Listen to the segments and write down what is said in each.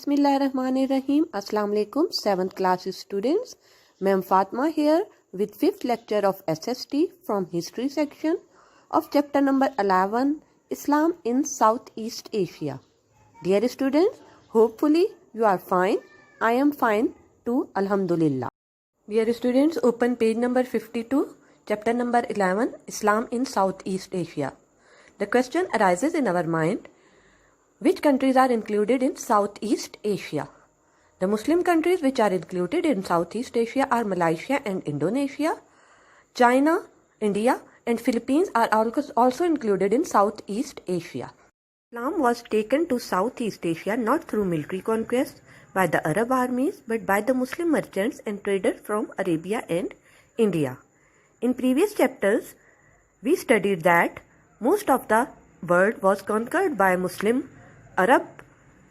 Bismillahirrahmanirrahim. Assalamu alaikum 7th class students. Ma'am Fatma here with 5th lecture of SST from history section of chapter number 11 Islam in Southeast Asia. Dear students, hopefully you are fine. I am fine too, alhamdulillah. Dear students, open page number 52, chapter number 11 Islam in Southeast Asia. The question arises in our mind, which countries are included in Southeast Asia? The Muslim countries which are included in Southeast Asia are Malaysia and Indonesia. China, India and Philippines are also included in Southeast Asia. Islam was taken to Southeast Asia not through military conquest by the Arab armies but by the Muslim merchants and traders from Arabia and India. In previous chapters, we studied that most of the world was conquered by Muslim Arab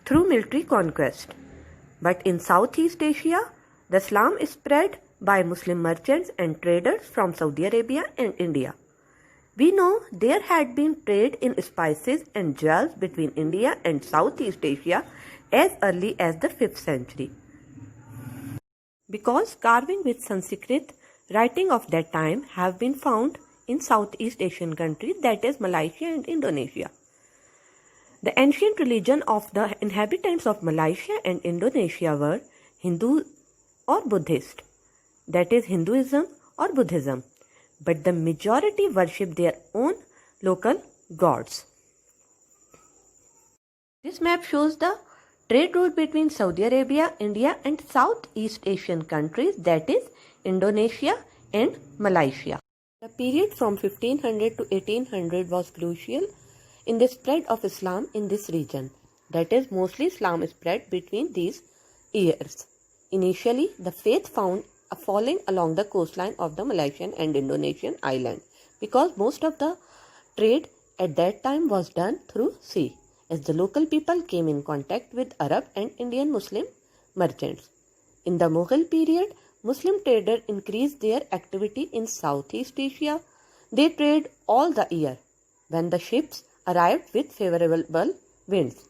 through military conquest. But in Southeast Asia, the Islam is spread by Muslim merchants and traders from Saudi Arabia and India. We know there had been trade in spices and jewels between India and Southeast Asia as early as the 5th century. Because carving with Sanskrit writing of that time have been found in Southeast Asian countries, that is Malaysia and Indonesia. The ancient religion of the inhabitants of Malaysia and Indonesia were Hindu or Buddhist, that is Hinduism or Buddhism, but the majority worship their own local gods. This map shows the trade route between Saudi Arabia, India and Southeast Asian countries, that is Indonesia and Malaysia. The period from 1500 to 1800 was crucial in the spread of Islam in this region. That is, mostly Islam spread between these years. Initially, the faith found a following along the coastline of the Malaysian and Indonesian islands because most of the trade at that time was done through sea, as the local people came in contact with Arab and Indian Muslim merchants. In the Mughal period, Muslim traders increased their activity in Southeast Asia. They trade all the year. When the ships arrived with favorable winds,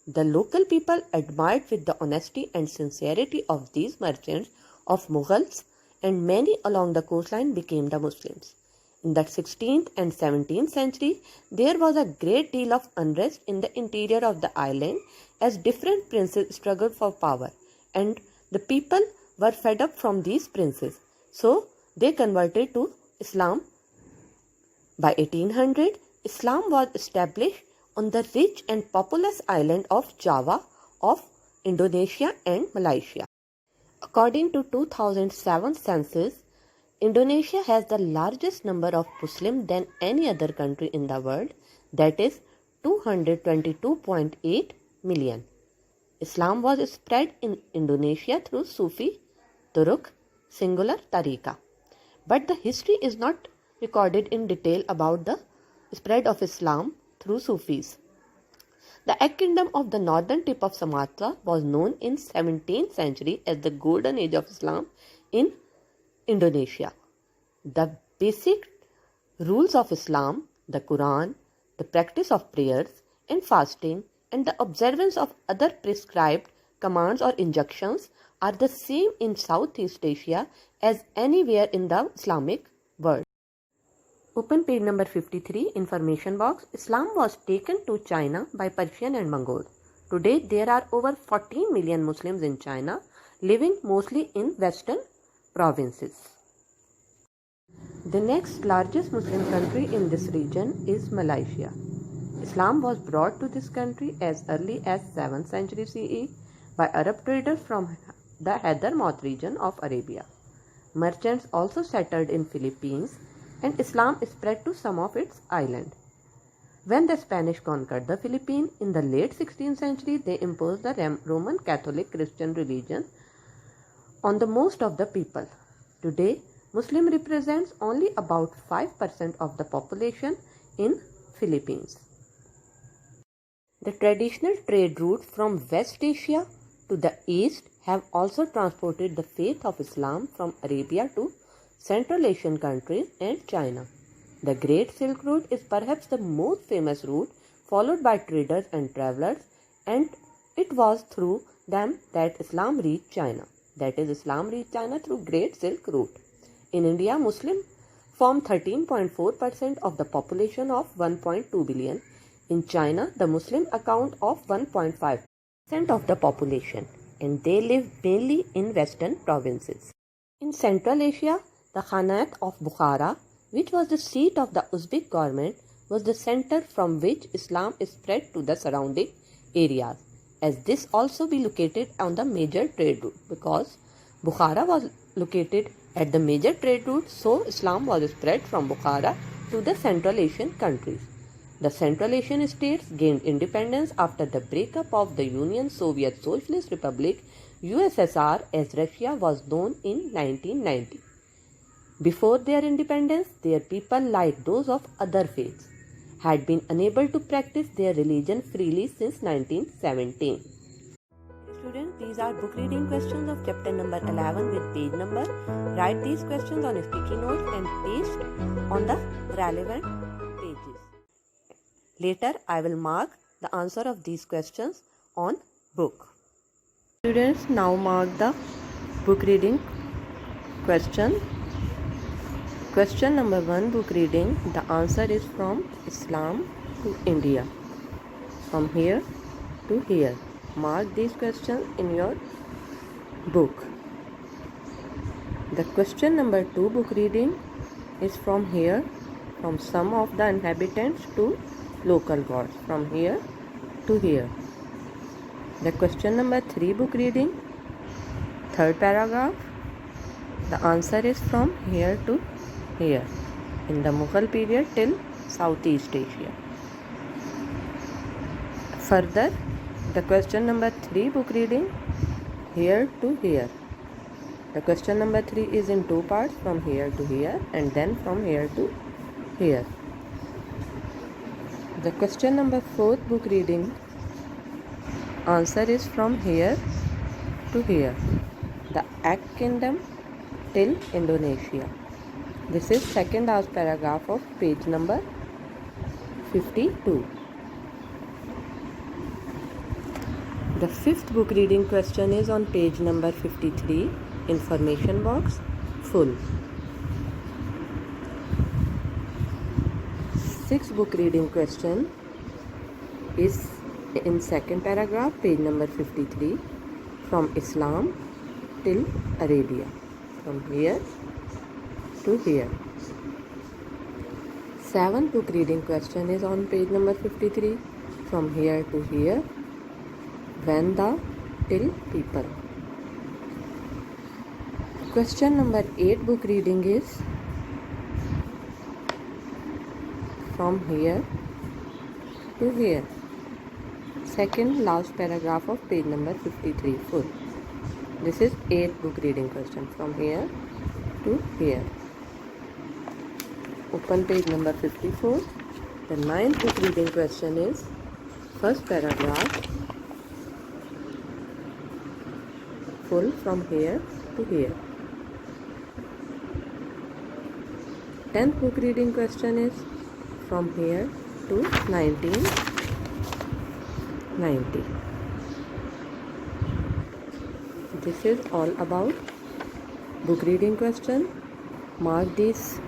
the local people admired with the honesty and sincerity of these merchants of Mughals, and many along the coastline became the Muslims. In the 16th and 17th century, there was a great deal of unrest in the interior of the island as different princes struggled for power, and the people were fed up from these princes. So they converted to Islam. By 1800, Islam was established on the rich and populous island of Java of Indonesia and Malaysia. According to 2007 census, Indonesia has the largest number of Muslims than any other country in the world, that is 222.8 million. Islam was spread in Indonesia through Sufi, Turuk, singular Tariqa. But the history is not recorded in detail about the spread of Islam through Sufis. The Ak Kingdom of the northern tip of Sumatra was known in 17th century as the golden age of Islam in Indonesia. The basic rules of Islam, the Quran, the practice of prayers and fasting, and the observance of other prescribed commands or injunctions are the same in Southeast Asia as anywhere in the Islamic world. Open page number 53, information box. Islam was taken to China by Persian and Mongol. Today there are over 14 million Muslims in China, living mostly in western provinces. The next largest Muslim country in this region is Malaysia. Islam was brought to this country as early as 7th century CE by Arab traders from the Hadramaut region of Arabia. Merchants also settled in Philippines, and Islam spread to some of its islands. When the Spanish conquered the Philippines in the late 16th century, they imposed the Roman Catholic Christian religion on the most of the people. Today, Muslim represents only about 5% of the population in Philippines. The traditional trade routes from West Asia to the east have also transported the faith of Islam from Arabia to Central Asian countries and China. The Great Silk Route is perhaps the most famous route followed by traders and travelers, and it was through them that Islam reached China. That is, Islam reached China through Great Silk Route. In India, Muslims form 13.4% of the population of 1.2 billion. In China, the Muslim account of 1.5% of the population, and they live mainly in western provinces. In Central Asia, the Khanate of Bukhara, which was the seat of the Uzbek government, was the center from which Islam is spread to the surrounding areas, as this also be located on the major trade route. Because Bukhara was located at the major trade route, so Islam was spread from Bukhara to the Central Asian countries. The Central Asian states gained independence after the breakup of the Union Soviet Socialist Republic USSR, as Russia was known in 1990. Before their independence, their people, like those of other faiths, had been unable to practice their religion freely since 1917. Students, these are book reading questions of chapter number 11 with page number. Write these questions on sticky notes and paste on the relevant pages. Later, I will mark the answer of these questions on book. Students, now mark the book reading question. Question number 1, book reading. The answer is from Islam to India. From here to here. Mark these questions in your book. The question number 2, book reading, is from here, from some of the inhabitants to local gods. From here to here. The question number 3, book reading, third paragraph. The answer is from here to here, in the Mughal period till Southeast Asia. Further, the question number 3, book reading, here to here. The question number 3 is in 2 parts, from here to here and then from here to here. The question number 4, book reading, answer is from here to here. The Ak Kingdom till Indonesia. This is second last paragraph of page number 52. The fifth book reading question is on page number 53, information box, full. Sixth book reading question is in second paragraph, page number 53, from Islam till Arabia, from here to here. Seventh book reading question is on page number 53, from here to here, when the till people. Question number 8, book reading, is from here to here. Second last paragraph of page number 53, full. This is 8th book reading question, from here to here. Open page number 54. The 9th book reading question is first paragraph, full, from here to here. 10th book reading question is from here to 1990. This is all about book reading question. Mark these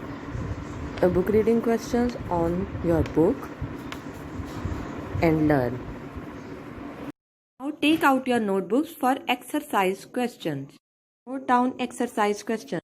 book reading questions on your book and learn. Now take out your notebooks for exercise questions. Note down exercise questions.